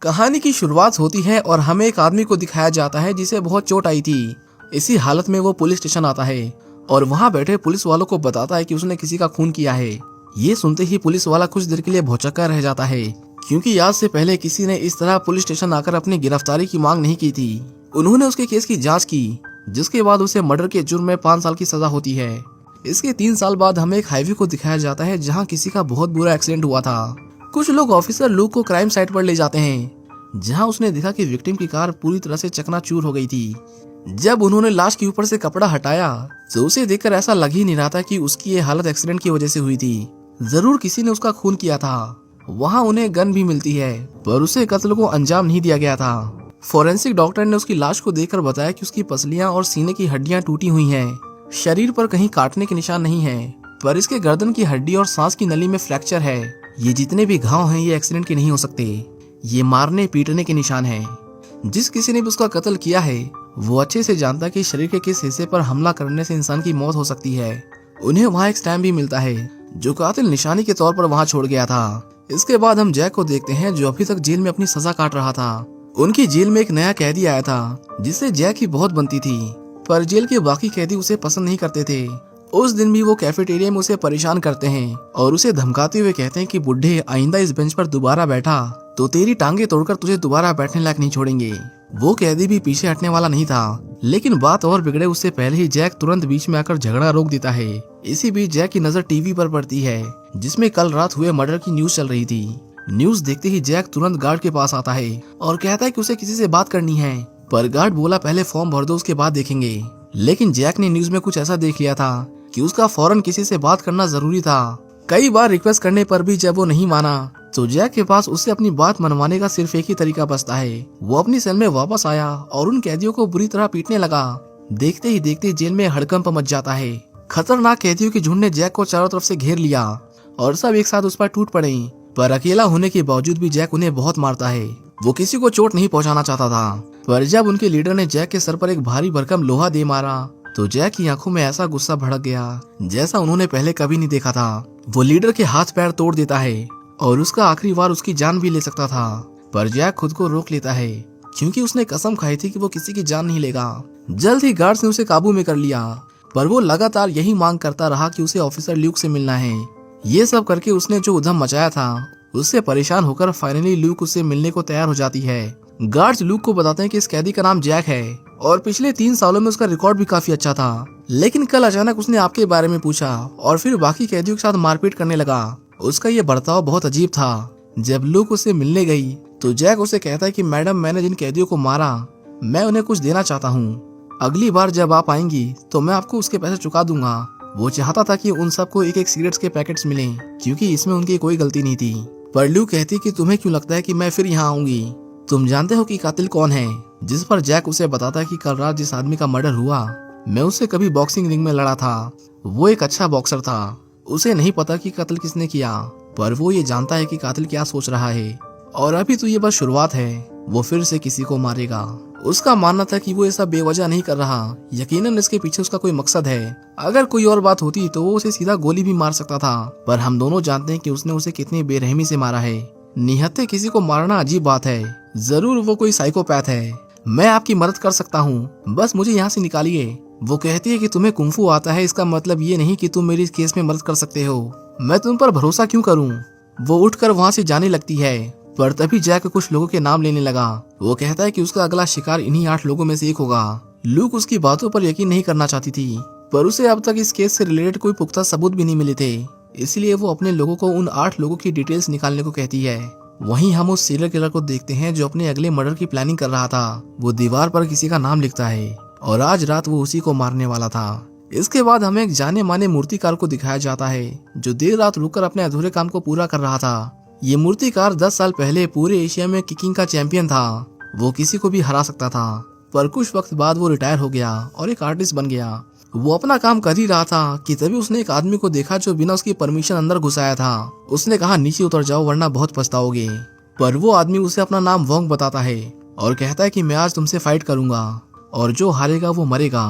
कहानी की शुरुआत होती है और हमें एक आदमी को दिखाया जाता है जिसे बहुत चोट आई थी। इसी हालत में वो पुलिस स्टेशन आता है और वहाँ बैठे पुलिस वालों को बताता है कि उसने किसी का खून किया है। ये सुनते ही पुलिस वाला कुछ देर के लिए भौचक्का रह जाता है, क्योंकि आज से पहले किसी ने इस तरह पुलिस स्टेशन आकर अपनी गिरफ्तारी की मांग नहीं की थी। उन्होंने उसके केस की जाँच की, जिसके बाद उसे मर्डर के जुर्म में 5 साल की सजा होती है। इसके 3 साल बाद हमें एक हाईवे को दिखाया जाता है जहाँ किसी का बहुत बुरा एक्सीडेंट हुआ था। कुछ लोग ऑफिसर लूक को क्राइम साइट पर ले जाते हैं, जहां उसने देखा कि विक्टिम की कार पूरी तरह से चकनाचूर हो गई थी। जब उन्होंने लाश के ऊपर से कपड़ा हटाया तो उसे देखकर ऐसा लग ही नहीं रहा था कि उसकी ये हालत एक्सीडेंट की वजह से हुई थी। जरूर किसी ने उसका खून किया था। वहां उन्हें गन भी मिलती है, पर उसे कत्ल को अंजाम नहीं दिया गया था। फोरेंसिक डॉक्टर ने उसकी लाश को देखकर बताया कि उसकी पसलियां और सीने की हड्डियां टूटी हुई हैं। शरीर पर कहीं काटने के निशान नहीं है, पर इसके गर्दन की हड्डी और सांस की नली में फ्रैक्चर है। ये जितने भी घाव हैं ये एक्सीडेंट के नहीं हो सकते, ये मारने पीटने के निशान हैं। जिस किसी ने भी उसका कत्ल किया है वो अच्छे से जानता है कि शरीर के किस हिस्से पर हमला करने से इंसान की मौत हो सकती है। उन्हें वहाँ एक स्टैम्प भी मिलता है जो कातिल निशानी के तौर पर वहाँ छोड़ गया था। इसके बाद हम जैक को देखते हैं जो अभी तक जेल में अपनी सजा काट रहा था। उनकी जेल में एक नया कैदी आया था जिससे जैक की बहुत बनती थी, पर जेल के बाकी कैदी उसे पसंद नहीं करते थे। उस दिन भी वो कैफेटेरिया में उसे परेशान करते हैं और उसे धमकाते हुए कहते हैं कि बुड्ढे, आइंदा इस बेंच पर दोबारा बैठा तो तेरी टांगे तोड़कर तुझे दोबारा बैठने लायक नहीं छोड़ेंगे। वो कैदी भी पीछे हटने वाला नहीं था, लेकिन बात और बिगड़े उससे पहले ही जैक तुरंत बीच में आकर झगड़ा रोक देता है। इसी बीच जैक की नजर टीवी पर पड़ती है जिसमें कल रात हुए मर्डर की न्यूज चल रही थी। न्यूज देखते ही जैक तुरंत गार्ड के पास आता है और कहता है कि उसे किसी से बात करनी है, पर गार्ड बोला पहले फॉर्म भर दो उसके बाद देखेंगे। लेकिन जैक ने न्यूज में कुछ ऐसा देख लिया था कि उसका फौरन किसी से बात करना जरूरी था। कई बार रिक्वेस्ट करने पर भी जब वो नहीं माना तो जैक के पास उससे अपनी बात मनवाने का सिर्फ एक ही तरीका बचता है। वो अपनी सेल में वापस आया और उन कैदियों को बुरी तरह पीटने लगा। देखते ही देखते जेल में हड़कंप मच जाता है। खतरनाक कैदियों के झुंड ने जैक को चारों तरफ से घेर लिया और सब एक साथ उस पर टूट पड़े, पर अकेला होने के बावजूद भी जैक उन्हें बहुत मारता है। वो किसी को चोट नहीं पहुंचाना चाहता था, पर जब उनके लीडर ने जैक के सर पर एक भारी भरकम लोहा दे मारा तो जैक की आंखों में ऐसा गुस्सा भड़क गया जैसा उन्होंने पहले कभी नहीं देखा था। वो लीडर के हाथ पैर तोड़ देता है और उसका आखिरी वार उसकी जान भी ले सकता था, पर जैक खुद को रोक लेता है क्योंकि उसने कसम खाई थी कि वो किसी की जान नहीं लेगा। जल्द ही गार्ड्स ने उसे काबू में कर लिया, पर वो लगातार यही मांग करता रहा कि उसे ऑफिसर ल्यूक से मिलना है। ये सब करके उसने जो उधम मचाया था उससे परेशान होकर फाइनली ल्यूक उससे मिलने को तैयार हो जाती है। गार्ड्स ल्यूक को बताते हैं कि इस कैदी का नाम जैक है और पिछले 3 सालों में उसका रिकॉर्ड भी काफी अच्छा था, लेकिन कल अचानक उसने आपके बारे में पूछा और फिर बाकी कैदियों के साथ मारपीट करने लगा। उसका ये बर्ताव बहुत अजीब था। जब ल्यूक उससे मिलने गई तो जैक उसे कहता है कि मैडम, मैंने जिन कैदियों को मारा मैं उन्हें कुछ देना चाहता हूँ। अगली बार जब आप आएंगी तो मैं आपको उसके पैसे चुका दूंगा। वो चाहता था कि उन सबको एक एक सिगरेट्स के पैकेट्स मिलें, क्योंकि इसमें उनकी कोई गलती नहीं थी। पर ल्यूक कहती कि तुम्हें क्यों लगता है कि मैं फिर यहाँ आऊंगी? तुम जानते हो कि कातिल कौन है? जिस पर जैक उसे बताता है कि कल रात जिस आदमी का मर्डर हुआ मैं उससे कभी बॉक्सिंग रिंग में लड़ा था। वो एक अच्छा बॉक्सर था। उसे नहीं पता कि कत्ल किसने किया, पर वो ये जानता है कि कातिल क्या सोच रहा है और अभी तो ये बस शुरुआत है। वो फिर से किसी को मारेगा। उसका मानना था कि वो ये सब बेवजह नहीं कर रहा, यकीनन इसके पीछे उसका कोई मकसद है। अगर कोई और बात होती तो वो उसे सीधा गोली भी मार सकता था, पर हम दोनों जानते हैं कि उसने उसे कितनी बेरहमी से मारा है। निहत्थे किसी को मारना अजीब बात है। जरूर वो कोई साइकोपैथ है। मैं आपकी मदद कर सकता हूँ, बस मुझे यहाँ से निकालिए। वो कहती है कि तुम्हें कुंफू आता है, इसका मतलब ये नहीं कि तुम मेरी इस केस में मदद कर सकते हो। मैं तुम पर भरोसा क्यों करूँ? वो उठकर वहाँ से जाने लगती है, पर तभी जैक कुछ लोगों के नाम लेने लगा। वो कहता है कि उसका अगला शिकार इन्हीं 8 लोगों में से एक होगा। ल्यूक उसकी बातों पर यकीन नहीं करना चाहती थी, पर उसे अब तक इस केस से रिलेटेड कोई पुख्ता सबूत भी नहीं मिले थे, इसलिए वो अपने लोगों को उन 8 लोगों की डिटेल्स निकालने को कहती है। वहीं हम उस सीरियल किलर को देखते हैं जो अपने अगले मर्डर की प्लानिंग कर रहा था। वो दीवार पर किसी का नाम लिखता है और आज रात वो उसी को मारने वाला था। इसके बाद हमें एक जाने माने मूर्तिकार को दिखाया जाता है जो देर रात रुककर अपने अधूरे काम को पूरा कर रहा था। ये मूर्तिकार 10 साल पहले पूरे एशिया में किकिंग का चैंपियन था। वो किसी को भी हरा सकता था, पर कुछ वक्त बाद वो रिटायर हो गया और एक आर्टिस्ट बन गया। वो अपना काम कर ही रहा था कि तभी उसने एक आदमी को देखा जो बिना उसकी परमिशन अंदर घुसाया था। उसने कहा नीचे उतर जाओ वरना बहुत पछताओगे, पर वो आदमी उसे अपना नाम वोंग बताता है और कहता है कि मैं आज तुमसे फाइट करूंगा और जो हारेगा वो मरेगा।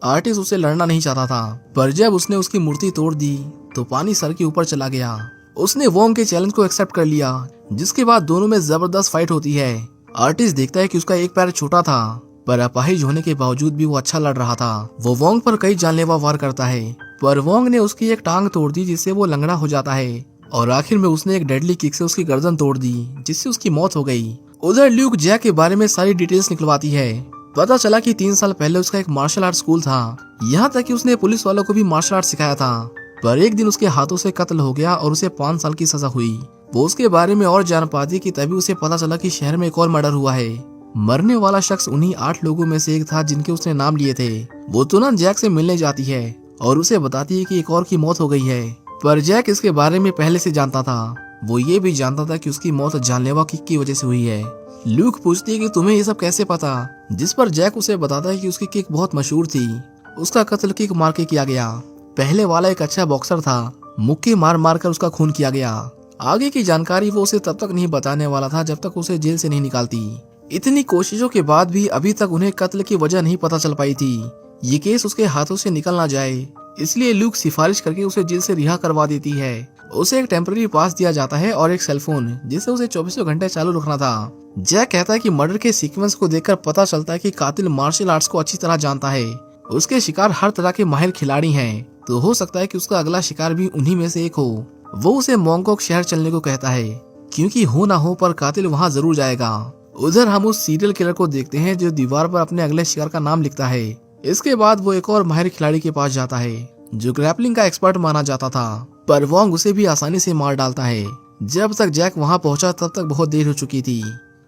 आर्टिस्ट उसे लड़ना नहीं चाहता था, पर जब उसने उसकी मूर्ति तोड़ दी तो पानी सर के ऊपर चला गया उसने वोंग के चैलेंज को एक्सेप्ट कर लिया, जिसके बाद दोनों में जबरदस्त फाइट होती है। आर्टिस्ट देखता है कि उसका एक पैर छोटा था, पर अपाहिज होने के बावजूद भी वो अच्छा लड़ रहा था। वो वोंग पर कई जानलेवा वार करता है, पर वोंग ने उसकी एक टांग तोड़ दी, जिससे वो लंगड़ा हो जाता है और आखिर में उसने एक डेडली किक से उसकी गर्दन तोड़ दी, जिससे उसकी मौत हो गई। उधर ल्यूक जैक के बारे में सारी डिटेल्स निकलवाती है। पता चला कि 3 साल पहले उसका एक मार्शल आर्ट स्कूल था, यहाँ तक कि उसने पुलिस वालों को भी मार्शल आर्ट सिखाया था। पर एक दिन उसके हाथों से कत्ल हो गया और उसे 5 साल की सजा हुई। वो उसके बारे में और जान पाती कि तभी उसे पता चला कि शहर में एक और मर्डर हुआ है। मरने वाला शख्स उन्हीं 8 लोगों में से एक था जिनके उसने नाम लिए थे। वो तुरंत जैक से मिलने जाती है और उसे बताती है कि एक और की मौत हो गई है, पर जैक इसके बारे में पहले से जानता था। वो ये भी जानता था कि उसकी मौत जानलेवा किक की वजह से हुई है। ल्यूक पूछती है कि तुम्हें ये सब कैसे पता, जिस पर जैक उसे बताता है कि उसकी किक बहुत मशहूर थी। उसका कत्ल किक मार के किया गया। पहले वाला एक अच्छा बॉक्सर था, मुक्के मार मार कर उसका खून किया गया। आगे की जानकारी वो उसे तब तक नहीं बताने वाला था जब तक उसे जेल से नहीं निकालती। इतनी कोशिशों के बाद भी अभी तक उन्हें कत्ल की वजह नहीं पता चल पाई थी। ये केस उसके हाथों से निकल ना जाए, इसलिए ल्यूक सिफारिश करके उसे जेल से रिहा करवा देती है। उसे एक टेम्पररी पास दिया जाता है और एक सेलफोन, जिसे उसे 24 घंटे चालू रखना था। जैक कहता है कि मर्डर के सीक्वेंस को देखकर पता चलता है कि कातिल मार्शल आर्ट्स को अच्छी तरह जानता है। उसके शिकार हर तरह के माहिर खिलाड़ी हैं, तो हो सकता है कि उसका अगला शिकार भी उन्हीं में से एक हो। वो उसे मोंगकोक शहर चलने को कहता है, क्योंकि हो ना हो पर कातिल वहाँ जरूर जाएगा। उधर हम उस सीरियल किलर को देखते हैं जो दीवार पर अपने अगले शिकार का नाम लिखता है। इसके बाद वो एक और माहिर खिलाड़ी के पास जाता है जो ग्रैपलिंग का एक्सपर्ट माना जाता था, पर वोंग उसे भी आसानी से मार डालता है। जब तक जैक वहाँ पहुंचा तब तक बहुत देर हो चुकी थी।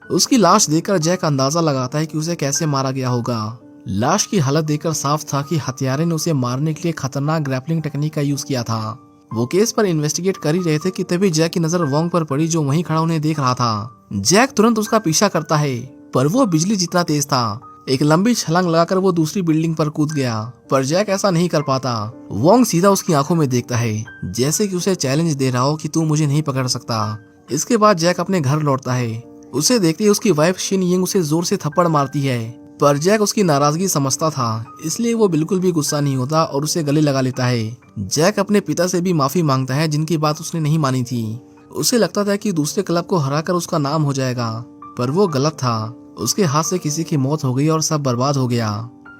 उसकी लाश देखकर जैक अंदाजा लगाता है कि उसे कैसे मारा गया होगा। लाश की हालत देखकर साफ था कि हत्यारे ने उसे मारने के लिए खतरनाक ग्रैपलिंग टेक्निक का यूज किया था। वो केस पर इन्वेस्टिगेट कर ही रहे थे कि तभी जैक की नजर वोंग पर पड़ी, जो वहीं खड़ा उन्हें देख रहा था। जैक तुरंत उसका पीछा करता है, पर वो बिजली जितना तेज था। एक लंबी छलांग लगाकर वो दूसरी बिल्डिंग पर कूद गया, पर जैक ऐसा नहीं कर पाता। वोंग सीधा उसकी आंखों में देखता है, जैसे कि उसे चैलेंज दे रहा हो कि तू मुझे नहीं पकड़ सकता। इसके बाद जैक अपने घर लौटता है। उसे देखते ही उसकी वाइफ शिन यिंग उसे जोर से थप्पड़ मारती है, पर जैक उसकी नाराजगी समझता था, इसलिए वो बिल्कुल भी गुस्सा नहीं होता और उसे गले लगा लेता है। जैक अपने पिता से भी माफी मांगता है, जिनकी बात उसने नहीं मानी थी। उसे लगता था कि दूसरे क्लब को हराकर उसका नाम हो जाएगा, पर वो गलत था। उसके हाथ से किसी की मौत हो गई और सब बर्बाद हो गया।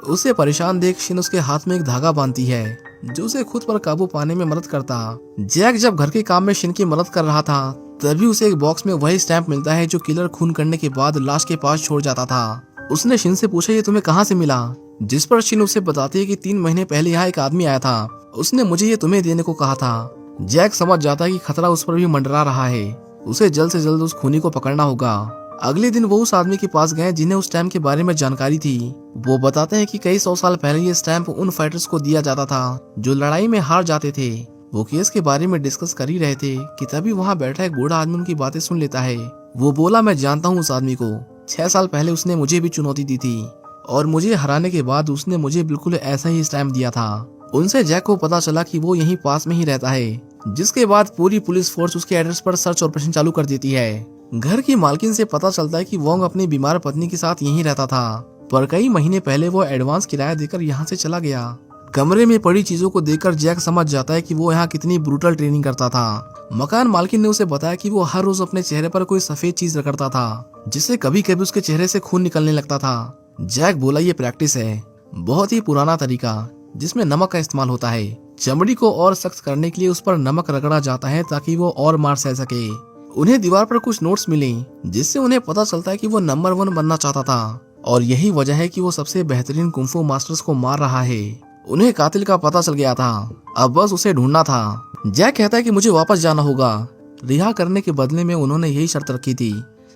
उसे परेशान देख शिन उसके हाथ में एक धागा बांधती है, जो उसे खुद पर काबू पाने में मदद करता। जैक जब घर के काम में शिन की मदद कर रहा था, तभी उसे एक बॉक्स में वही स्टैंप मिलता है जो किलर खून करने के बाद लाश के पास छोड़ जाता था। उसने शिन से पूछा, ये तुम्हें कहाँ से मिला? जिस पर शिन उसे बताती है कि 3 महीने पहले यहाँ एक आदमी आया था, उसने मुझे ये तुम्हें देने को कहा था। जैक समझ जाता है कि खतरा उस पर भी मंडरा रहा है। उसे जल्द से जल्द उस खूनी को पकड़ना होगा। अगले दिन वो उस आदमी के पास गए जिन्हें उस स्टैम्प के बारे में जानकारी थी। वो बताते हैं कि कई 100 साल पहले ये स्टैम्प उन फाइटर्स को दिया जाता था जो लड़ाई में हार जाते थे। वो केस के बारे में डिस्कस कर ही रहे थे कि तभी वहाँ बैठा एक बूढ़ा आदमी उनकी बातें सुन लेता है। वो बोला, मैं जानता हूँ उस आदमी को। 6 साल पहले उसने मुझे भी चुनौती दी थी और मुझे हराने के बाद उसने मुझे बिल्कुल ऐसा ही स्टैम्प दिया था। उनसे जैक को पता चला कि वो यहीं पास में ही रहता है, जिसके बाद पूरी पुलिस फोर्स उसके एड्रेस पर सर्च ऑपरेशन चालू कर देती है। घर की मालकिन से पता चलता है कि वोंग अपनी बीमार पत्नी के साथ यहीं रहता था, पर कई महीने पहले वो एडवांस किराया देकर यहाँ से चला गया। कमरे में पड़ी चीजों को देखकर जैक समझ जाता है कि वो यहाँ कितनी ब्रूटल ट्रेनिंग करता था। मकान मालकिन ने उसे बताया कि वो हर रोज अपने चेहरे पर कोई सफेद चीज रगड़ता था, जिससे कभी कभी उसके चेहरे से खून निकलने लगता था। जैक बोला, ये प्रैक्टिस है, बहुत ही पुराना तरीका जिसमें नमक का इस्तेमाल होता है। चमड़ी को और सख्त करने के लिए उस पर नमक रगड़ा जाता है ताकि वो और मार सह सके। उन्हें दीवार पर कुछ नोट्स मिले, जिससे उन्हें पता चलता है कि वो नंबर 1 बनना चाहता था और यही वजह है कि वो सबसे बेहतरीन कुंफू मास्टर्स को मार रहा है। उन्हें कातिल का पता चल गया था, अब बस उसे ढूंढना था। जैक कहता है कि मुझे वापस जाना होगा। रिहा करने के बदले में उन्होंने यही शर्त रखी थी,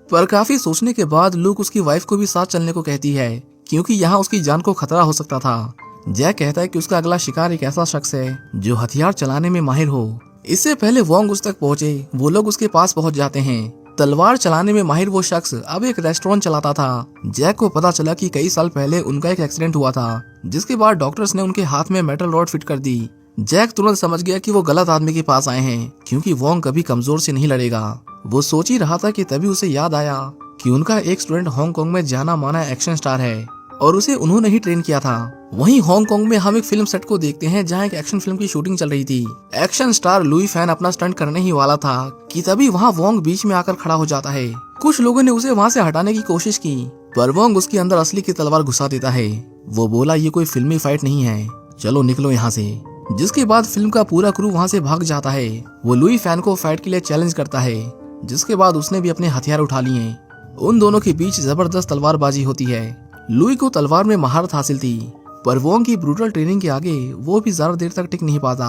पर काफी सोचने के बाद लूक उसकी वाइफ को भी साथ चलने को कहती है, क्योंकि यहाँ उसकी जान को खतरा हो सकता था। जैक कहता है कि उसका अगला शिकार एक ऐसा शख्स है जो हथियार चलाने में माहिर हो। इससे पहले वोंग उस तक पहुंचे, वो लोग उसके पास पहुंच जाते हैं। तलवार चलाने में माहिर वो शख्स अब एक रेस्टोरेंट चलाता था। जैक को पता चला कि कई साल पहले उनका एक एक्सीडेंट हुआ था, जिसके बाद डॉक्टर्स ने उनके हाथ में मेटल रॉड फिट कर दी। जैक तुरंत समझ गया कि वो गलत आदमी के पास आए हैं, क्योंकि वोंग कभी कमजोर से नहीं लड़ेगा। वो सोच ही रहा था कि तभी उसे याद आया कि उनका एक स्टूडेंट हांगकांग में जाना माना एक्शन स्टार है और उसे उन्होंने ही ट्रेन किया था। वहीं हांगकांग में हम एक फिल्म सेट को देखते हैं जहां एक एक्शन फिल्म की शूटिंग चल रही थी। एक्शन स्टार लुई फैन अपना स्टंट करने ही वाला था कि तभी वहां वोंग बीच में आकर खड़ा हो जाता है। कुछ लोगों ने उसे वहां से हटाने की कोशिश की, पर वोंग उसके अंदर असली की तलवार घुसा देता है। वो बोला, ये कोई फिल्मी फाइट नहीं है, चलो निकलो यहाँ से। जिसके बाद फिल्म का पूरा क्रू वहाँ से भाग जाता है। वो लुई फैन को फाइट के लिए चैलेंज करता है, जिसके बाद उसने भी अपने हथियार उठा लिए। उन दोनों के बीच जबरदस्त तलवारबाजी होती है। लुई को तलवार में महारत हासिल थी, पर वोंग की ब्रूटल ट्रेनिंग के आगे वो भी ज्यादा देर तक टिक नहीं पाता।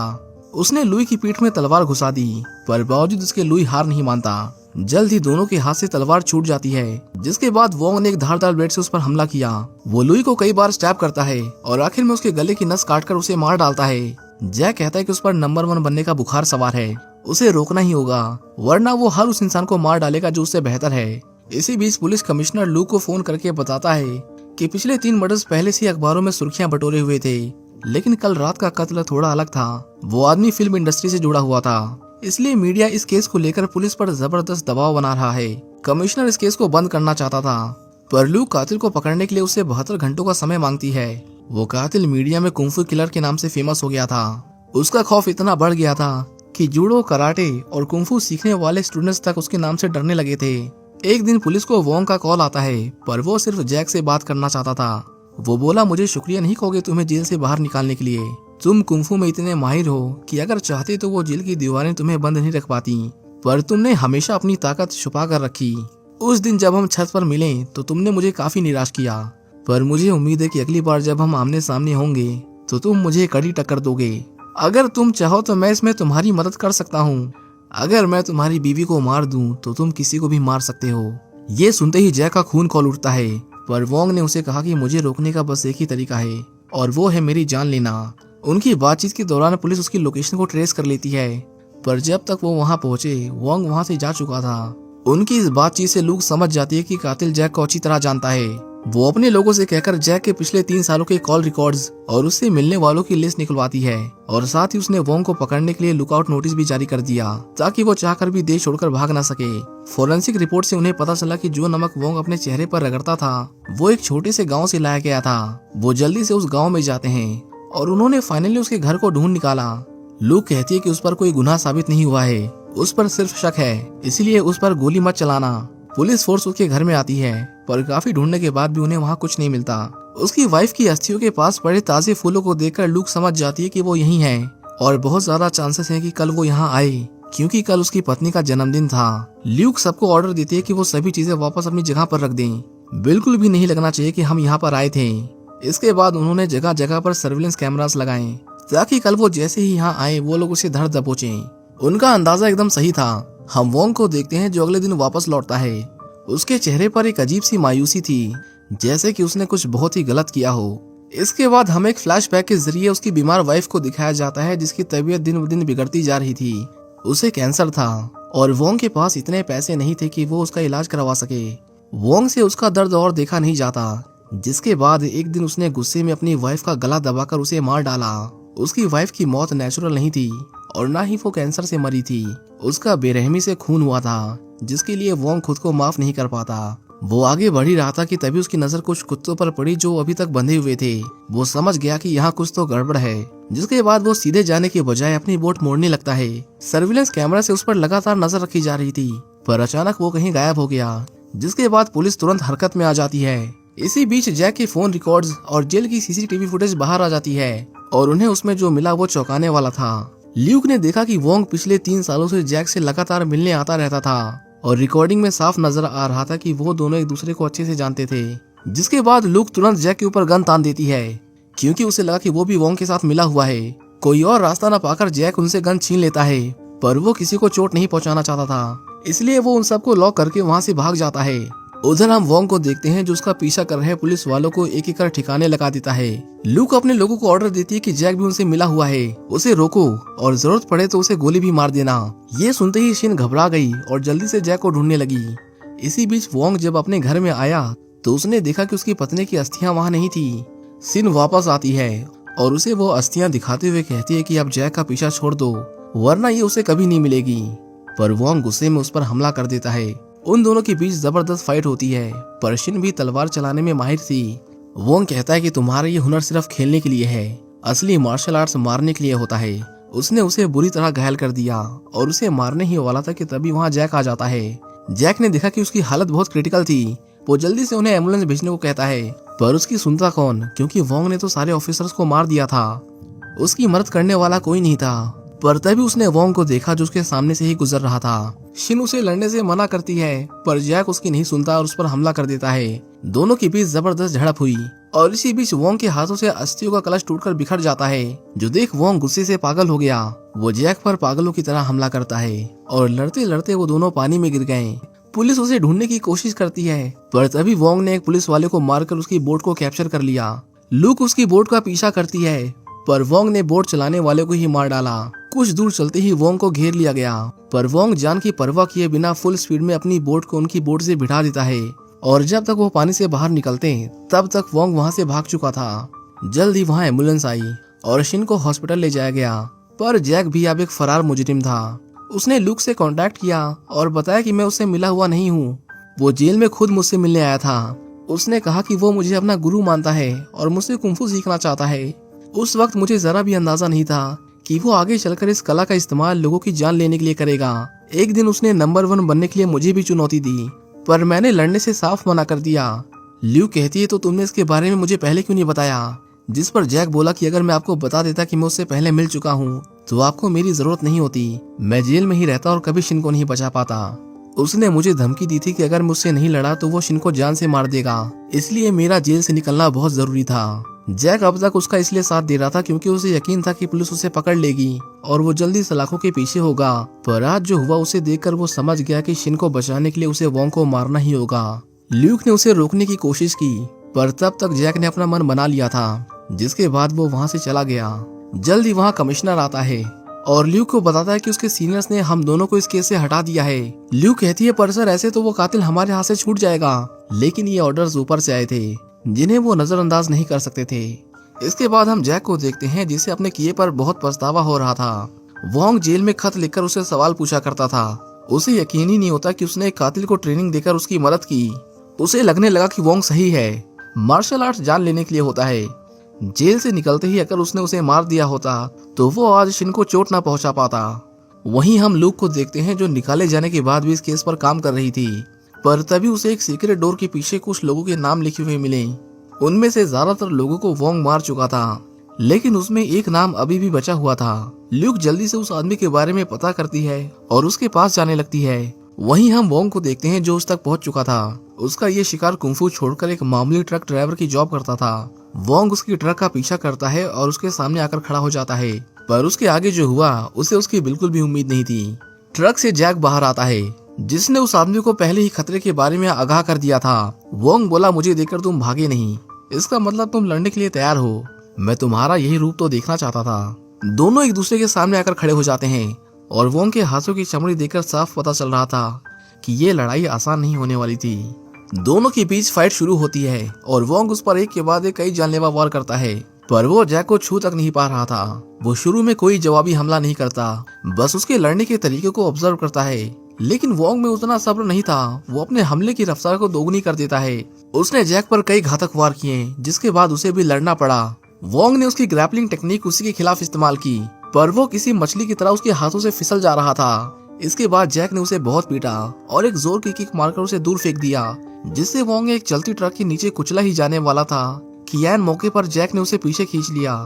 उसने लुई की पीठ में तलवार घुसा दी, पर बावजूद उसके लुई हार नहीं मानता। जल्द ही दोनों के हाथ से तलवार छूट जाती है, जिसके बाद वोंग ने एक धारदार ब्लेड से उस पर हमला किया। वो लुई को कई बार स्टैब करता है और आखिर में उसके गले की नस काटकर उसे मार डालता है। जैक कहता है कि उस पर नंबर 1 बनने का बुखार सवार है, उसे रोकना ही होगा, वरना वो हर उस इंसान को मार डालेगा जो उससे बेहतर है। इसी बीच पुलिस कमिश्नर लू को फोन करके बताता है कि पिछले 3 मर्डर्स पहले से अखबारों में सुर्खियां बटोरे हुए थे, लेकिन कल रात का कत्ल थोड़ा अलग था। वो आदमी फिल्म इंडस्ट्री से जुड़ा हुआ था, इसलिए मीडिया इस केस को लेकर पुलिस पर जबरदस्त दबाव बना रहा है। कमिश्नर इस केस को बंद करना चाहता था, पर लू कातिल को पकड़ने के लिए उससे 72 घंटों का समय मांगती है। वो कातिल मीडिया में कुंफू किलर के नाम से फेमस हो गया था। उसका खौफ इतना बढ़ गया था कि जूडो, कराटे और कुंफू सीखने वाले स्टूडेंट्स तक उसके नाम से डरने लगे थे। एक दिन पुलिस को वोंग का कॉल आता है, पर वो सिर्फ जैक से बात करना चाहता था। वो बोला, मुझे शुक्रिया नहीं कहोगे तुम्हें जेल से बाहर निकालने के लिए। तुम कुंफू में इतने माहिर हो कि अगर चाहते तो वो जेल की दीवारें तुम्हें बंद नहीं रख पाती, पर तुमने हमेशा अपनी ताकत छुपा कर रखी। उस दिन जब हम छत पर मिले तो तुमने मुझे काफी निराश किया, पर मुझे उम्मीद है कि अगली बार जब हम आमने सामने होंगे तो तुम मुझे कड़ी टक्कर दोगे। अगर तुम चाहो तो मैं इसमें तुम्हारी मदद कर सकता हूँ। अगर मैं तुम्हारी बीवी को मार दूं तो तुम किसी को भी मार सकते हो। ये सुनते ही जैक का खून खौल उठता है, पर वोंग ने उसे कहा कि मुझे रोकने का बस एक ही तरीका है, और वो है मेरी जान लेना। उनकी बातचीत के दौरान पुलिस उसकी लोकेशन को ट्रेस कर लेती है, पर जब तक वो वहां पहुंचे वोंग वहां से जा चुका था। उनकी इस बातचीत से लूक समझ जाती है कि कातिल जैक को अच्छी तरह जानता है। वो अपने लोगों से कहकर जैक के पिछले 3 सालों के कॉल रिकॉर्ड्स और उससे मिलने वालों की लिस्ट निकलवाती है, और साथ ही उसने वोंग को पकड़ने के लिए लुकआउट नोटिस भी जारी कर दिया, ताकि वो चाहकर भी देश छोड़कर भाग न सके। फोरेंसिक रिपोर्ट से उन्हें पता चला कि जो नमक वोंग अपने चेहरे पर रगड़ता था वो एक छोटे से गाँव से लाया गया था। वो जल्दी से उस गाँव में जाते हैं और उन्होंने फाइनली उसके घर को ढूंढ निकाला। लूक कहती है कि उस पर कोई गुनाह साबित नहीं हुआ है, उस पर सिर्फ शक है, इसलिए उस पर गोली मत चलाना। पुलिस फोर्स उसके घर में आती है, पर काफी ढूंढने के बाद भी उन्हें वहाँ कुछ नहीं मिलता। उसकी वाइफ की अस्थियों के पास पड़े ताजे फूलों को देखकर लूक समझ जाती है कि वो यही है, और बहुत ज्यादा चांसेस हैं कि कल वो यहाँ आए, क्योंकि कल उसकी पत्नी का जन्मदिन था। ल्यूक सबको ऑर्डर देती है कि वो सभी चीजें वापस अपनी जगह पर रख दें, बिल्कुल भी नहीं लगना चाहिए कि हम यहाँ पर आए थे। इसके बाद उन्होंने जगह जगह पर सर्विलेंस कैमरास लगाए, ताकि कल वो जैसे ही यहाँ आए वो लोग उसे धर दबोचे। उनका अंदाजा एकदम सही था। हम वोंग को देखते हैं जो अगले दिन वापस लौटता है। उसके चेहरे पर एक अजीब सी मायूसी थी, जैसे कि उसने कुछ बहुत ही गलत किया हो। इसके बाद हमें एक फ्लैशबैक के जरिए उसकी बीमार वाइफ को दिखाया जाता है, जिसकी तबीयत दिन ब दिन बिगड़ती जा रही थी। उसे कैंसर था और वोंग के पास इतने पैसे नहीं थे कि वो उसका इलाज करवा सके। वोंग से उसका दर्द और देखा नहीं जाता, जिसके बाद एक दिन उसने गुस्से में अपनी वाइफ का गला दबाकर उसे मार डाला। उसकी वाइफ की मौत नेचुरल नहीं थी और ना ही वो कैंसर से मरी थी। उसका बेरहमी से खून हुआ था, जिसके लिए वोंग खुद को माफ नहीं कर पाता। वो आगे बढ़ ही रहा था कि तभी उसकी नजर कुछ कुत्तों पर पड़ी जो अभी तक बंधे हुए थे। वो समझ गया कि यहाँ कुछ तो गड़बड़ है, जिसके बाद वो सीधे जाने के बजाय अपनी बोट मोड़ने लगता है। सर्विलेंस कैमरा से उस पर लगातार नजर रखी जा रही थी, पर अचानक वो कहीं गायब हो गया, जिसके बाद पुलिस तुरंत हरकत में आ जाती है। इसी बीच जैक के फोन रिकॉर्ड्स और जेल की सीसीटीवी फुटेज बाहर आ जाती है, और उन्हें उसमें जो मिला वो चौंकाने वाला था। ल्यूक ने देखा कि वोंग पिछले 3 सालों से जैक से लगातार मिलने आता रहता था, और रिकॉर्डिंग में साफ नजर आ रहा था कि वो दोनों एक दूसरे को अच्छे से जानते थे। जिसके बाद ल्यूक तुरंत जैक के ऊपर गन तान देती है, क्योंकि उसे लगा कि वो भी वोंग के साथ मिला हुआ है। कोई और रास्ता न पाकर जैक उनसे गन छीन लेता है, पर वो किसी को चोट नहीं पहुंचाना चाहता था, इसलिए वो उन सबको लॉक करके वहां से भाग जाता है। उधर हम वोंग को देखते हैं जो उसका पीछा कर रहे पुलिस वालों को एक एक कर ठिकाने लगा देता है। ल्यूक अपने लोगों को ऑर्डर देती है कि जैक भी उनसे मिला हुआ है, उसे रोको और जरूरत पड़े तो उसे गोली भी मार देना। ये सुनते ही शिन घबरा गई और जल्दी से जैक को ढूंढने लगी। इसी बीच वोंग जब अपने घर में आया तो उसने देखा कि उसकी पत्नी की अस्थियां वहाँ नहीं थी। शिन वापस आती है और उसे वो अस्थियां दिखाते हुए कहती है कि अब जैक का पीछा छोड़ दो, वरना ये उसे कभी नहीं मिलेगी। पर वोंग गुस्से में उस पर हमला कर देता है। उन दोनों के बीच जबरदस्त फाइट होती है, पर शिन भी तलवार चलाने में माहिर थी। वोंग कहता है कि तुम्हारा ये हुनर सिर्फ खेलने के लिए है, असली मार्शल आर्ट्स मारने के लिए होता है। उसने उसे बुरी तरह घायल कर दिया और उसे मारने ही वाला था कि तभी वहाँ जैक आ जाता है। जैक ने देखा कि उसकी हालत बहुत क्रिटिकल थी। वो जल्दी से उन्हें एम्बुलेंस भेजने को कहता है, पर उसकी सुनता कौन, क्योंकि वोंग ने तो सारे ऑफिसर्स को मार दिया था। उसकी मदद करने वाला कोई नहीं था। पर तभी उसने वोंग को देखा जो उसके सामने से ही गुजर रहा था। शिन उसे लड़ने से मना करती है, पर जैक उसकी नहीं सुनता और उस पर हमला कर देता है। दोनों के बीच जबरदस्त झड़प हुई और इसी बीच वोंग के हाथों से अस्थियों का कलश टूटकर बिखर जाता है, जो देख वोंग गुस्से से पागल हो गया। वो जैक पर पागलों की तरह हमला करता है और लड़ते लड़ते वो दोनों पानी में गिर गए। पुलिस उसे ढूंढने की कोशिश करती है, पर तभी वोंग ने एक पुलिस वाले को मारकर उसकी बोट को कैप्चर कर लिया। लूक उसकी बोट का पीछा करती है, पर वोंग ने बोट चलाने वाले को ही मार डाला। कुछ दूर चलते ही वोंग को घेर लिया गया, पर वोंग जान की परवाह किए बिना फुल स्पीड में अपनी बोट को उनकी बोट से भिड़ा देता है और जब तक वो पानी से बाहर निकलते तब तक वोंग वहाँ से भाग चुका था। जल्द ही वहाँ एम्बुलेंस आई और शिन को हॉस्पिटल ले जाया गया, पर जैक भी अब एक फरार मुजरिम था। उसने लूक से कांटेक्ट किया और बताया कि मैं उससे मिला हुआ नहीं हूँ। वो जेल में खुद मुझसे मिलने आया था। उसने कहा कि वो मुझे अपना गुरु मानता है और मुझसे कुंफू सीखना चाहता है। उस वक्त मुझे जरा भी अंदाजा नहीं था कि वो आगे चलकर इस कला का इस्तेमाल लोगों की जान लेने के लिए करेगा। एक दिन उसने नंबर 1 बनने के लिए मुझे भी चुनौती दी, पर मैंने लड़ने से साफ मना कर दिया। ल्यू कहती है, तो तुमने इसके बारे में मुझे पहले क्यों नहीं बताया? जिस पर जैक बोला कि अगर मैं आपको बता देता कि मैं उससे पहले मिल चुका हूँ तो आपको मेरी जरूरत नहीं होती, मैं जेल में ही रहता और कभी शिन को नहीं बचा पाता। उसने मुझे धमकी दी थी कि अगर मुझसे नहीं लड़ा तो वो शिन को जान से मार देगा, इसलिए मेरा जेल से निकलना बहुत जरूरी था। जैक अब तक उसका इसलिए साथ दे रहा था क्योंकि उसे यकीन था कि पुलिस उसे पकड़ लेगी और वो जल्दी सलाखों के पीछे होगा। पर आज जो हुआ उसे देखकर वो समझ गया कि शिन को बचाने के लिए उसे वोंग को मारना ही होगा। ल्यूक ने उसे रोकने की कोशिश की, पर तब तक जैक ने अपना मन बना लिया था, जिसके बाद वो वहाँ से चला गया। जल्द ही वहाँ कमिश्नर आता है और ल्यूक को बताता है कि उसके सीनियर्स ने हम दोनों को इस केस से हटा दिया है। ल्यूक कहती है, पर सर ऐसे तो वो कातिल हमारे हाथ से छूट जाएगा, लेकिन ये ऑर्डर्स ऊपर से आए थे जिन्हें वो नजरअंदाज नहीं कर सकते थे। इसके बाद हम जैक को देखते हैं जिसे अपने किए पर बहुत पछतावा हो रहा था। वोंग जेल में खत लिखकर उसे सवाल पूछा करता था। उसे यकीन ही नहीं होता कि उसने एक कातिल को ट्रेनिंग देकर उसकी मदद की। उसे लगने लगा कि वोंग सही है, मार्शल आर्ट्स जान लेने के लिए होता है। जेल से निकलते ही अगर उसने उसे मार दिया होता तो वो आज शिन को चोट ना पहुंचा पाता। वहीं हम लूक को देखते हैं जो निकाले जाने के बाद भी इस केस पर काम कर रही थी, पर तभी उसे एक सीक्रेट डोर के पीछे कुछ लोगों के नाम लिखे हुए मिले। उनमें से ज्यादातर लोगों को वोंग मार चुका था, लेकिन उसमें एक नाम अभी भी बचा हुआ था। ल्यूक जल्दी से उस आदमी के बारे में पता करती है और उसके पास जाने लगती है। वहीं हम वोंग को देखते हैं जो उस तक पहुंच चुका था। उसका ये शिकार कुंफू छोड़कर एक मामूली ट्रक ड्राइवर की जॉब करता था। वोंग उसकी ट्रक का पीछा करता है और उसके सामने आकर खड़ा हो जाता है, पर उसके आगे जो हुआ उसे उसकी बिल्कुल भी उम्मीद नहीं थी। ट्रक से जैक बाहर आता है, जिसने उस आदमी को पहले ही खतरे के बारे में आगाह कर दिया था। वोंग बोला, मुझे देखकर तुम भागे नहीं, इसका मतलब तुम लड़ने के लिए तैयार हो। मैं तुम्हारा यही रूप तो देखना चाहता था। दोनों एक दूसरे के सामने आकर खड़े हो जाते हैं और वोंग के हाथों की चमड़ी देखकर साफ पता चल रहा था कि ये लड़ाई आसान नहीं होने वाली थी। दोनों के बीच फाइट शुरू होती है और वोंग उस पर एक के बाद एक कई जानलेवा वार करता है, पर वो जैक को छू तक नहीं पा रहा था। वो शुरू में कोई जवाबी हमला नहीं करता, बस उसके लड़ने के तरीके को ऑब्जर्व करता है। लेकिन वोंग में उतना सब्र नहीं था, वो अपने हमले की रफ्तार को दोगुनी कर देता है। उसने जैक पर कई घातक वार किए, जिसके बाद उसे भी लड़ना पड़ा। वोंग ने उसकी ग्रैपलिंग टेक्निक उसी के खिलाफ इस्तेमाल की, पर वो किसी मछली की तरह उसके हाथों से फिसल जा रहा था। इसके बाद जैक ने उसे बहुत पीटा और एक जोर की किक मारकर उसे दूर फेंक दिया, जिससे वोंग एक चलती ट्रक के नीचे कुचला ही जाने वाला था कि ऐन मौके पर जैक ने उसे पीछे खींच लिया,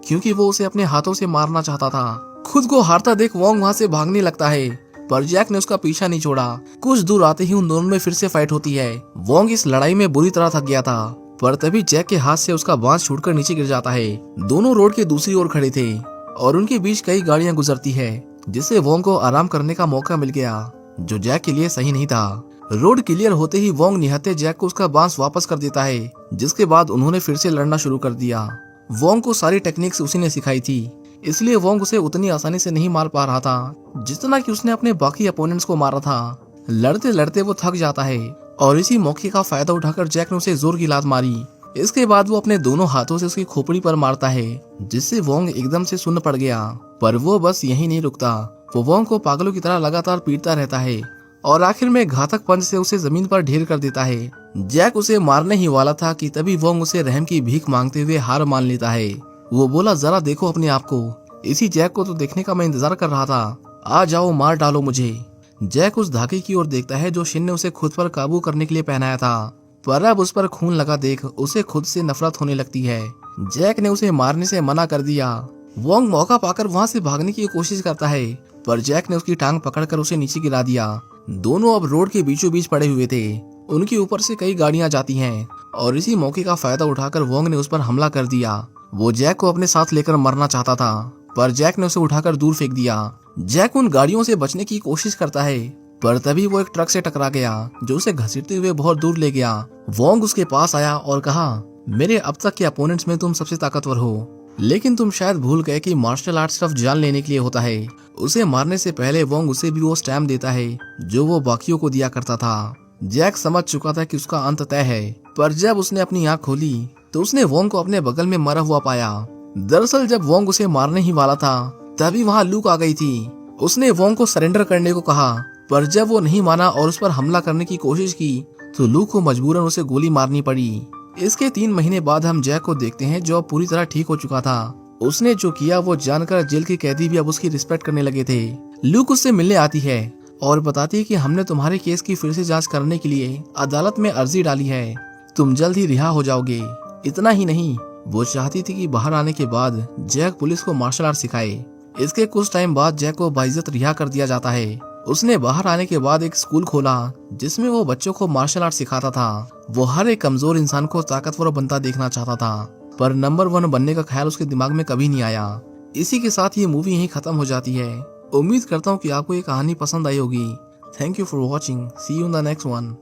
क्योंकि वो उसे अपने हाथों से मारना चाहता था। खुद को हारता देख वोंग वहाँ से भागने लगता है, पर जैक ने उसका पीछा नहीं छोड़ा। कुछ दूर आते ही उन दोनों में फिर से फाइट होती है। वोंग इस लड़ाई में बुरी तरह थक गया था, पर तभी जैक के हाथ से उसका बांस छूटकर नीचे गिर जाता है। दोनों रोड के दूसरी ओर खड़े थे और उनके बीच कई गाड़ियां गुजरती है, जिससे वोंग को आराम करने का मौका मिल गया, जो जैक के लिए सही नहीं था। रोड क्लियर होते ही वोंग निहत्थे जैक को उसका बांस वापस कर देता है, जिसके बाद उन्होंने फिर से लड़ना शुरू कर दिया। वोंग को सारी टेक्निक्स उसी ने सिखाई थी, इसलिए वोंग उसे उतनी आसानी से नहीं मार पा रहा था जितना कि उसने अपने बाकी अपोनेंट्स को मारा था। लड़ते लड़ते वो थक जाता है और इसी मौके का फायदा उठाकर जैक ने उसे जोर की लात मारी। इसके बाद वो अपने दोनों हाथों से उसकी खोपड़ी पर मारता है, जिससे वोंग एकदम से सुन्न पड़ गया। पर वो बस यही नहीं रुकता, वो वोंग को पागलों की तरह लगातार पीटता रहता है और आखिर में घातक पंच से उसे जमीन पर ढेर कर देता है, जैक उसे मारने ही वाला था कि तभी वोंग उसे रहम की भीख मांगते हुए हार मान लेता है। वो बोला, जरा देखो अपने आप को, इसी जैक को तो देखने का मैं इंतजार कर रहा था, आ जाओ मार डालो मुझे। जैक उस धागे की ओर देखता है जो शिन ने उसे खुद पर काबू करने के लिए पहनाया था, पर अब उस पर खून लगा देख उसे खुद से नफरत होने लगती है। जैक ने उसे मारने से मना कर दिया। वोंग मौका पाकर वहां से भागने की कोशिश करता है, पर जैक ने उसकी टांग पकड़कर उसे नीचे गिरा दिया। दोनों अब रोड के बीचों बीच पड़े हुए थे। उनके ऊपर से कई गाड़ियां जाती हैं और इसी मौके का फायदा उठाकर वोंग ने उस पर हमला कर दिया। वो जैक को अपने साथ लेकर मरना चाहता था, पर जैक ने उसे उठाकर दूर फेंक दिया। जैक उन गाड़ियों से बचने की कोशिश करता है, पर तभी वो एक ट्रक से टकरा गया जो उसे घसीटते हुए बहुत दूर ले गया। वोंग उसके पास आया और कहा, मेरे अब तक के अपोनेंट्स में तुम सबसे ताकतवर हो, लेकिन तुम शायद भूल गए कि मार्शल आर्ट सिर्फ जान लेने के लिए होता है। उसे मारने से पहले वोंग उसे भी वो स्टैम्प देता है जो वो बाकियों को दिया करता था। जैक समझ चुका था कि उसका अंत तय है, पर जब उसने अपनी आंख खोली तो उसने वोंग को अपने बगल में मरा हुआ पाया। दरअसल जब वोंग उसे मारने ही वाला था तभी वहाँ लूक आ गई थी। उसने वोंग को सरेंडर करने को कहा, पर जब वो नहीं माना और उस पर हमला करने की कोशिश की तो लूक को मजबूरन उसे गोली मारनी पड़ी। इसके 3 महीने बाद हम जैक को देखते हैं जो पूरी तरह ठीक हो चुका था। उसने जो किया वो जानकर जेल के कैदी भी अब उसकी रिस्पेक्ट करने लगे थे। लूक उससे मिलने आती है और बताती है कि हमने तुम्हारे केस की फिर से जांच करने के लिए अदालत में अर्जी डाली है, तुम जल्द ही रिहा हो जाओगे। इतना ही नहीं, वो चाहती थी कि बाहर आने के बाद जैक पुलिस को मार्शल आर्ट सिखाए। इसके कुछ टाइम बाद जैक को बाइज्जत रिहा कर दिया जाता है। उसने बाहर आने के बाद एक स्कूल खोला जिसमें वो बच्चों को मार्शल आर्ट सिखाता था। वो हर एक कमजोर इंसान को ताकतवर बनता देखना चाहता था, पर नंबर 1 बनने का ख्याल उसके दिमाग में कभी नहीं आया। इसी के साथ ये मूवी यहीं खत्म हो जाती है। उम्मीद करता हूँ कि आपको ये कहानी पसंद आई होगी। Thank you for watching, see you in the next one.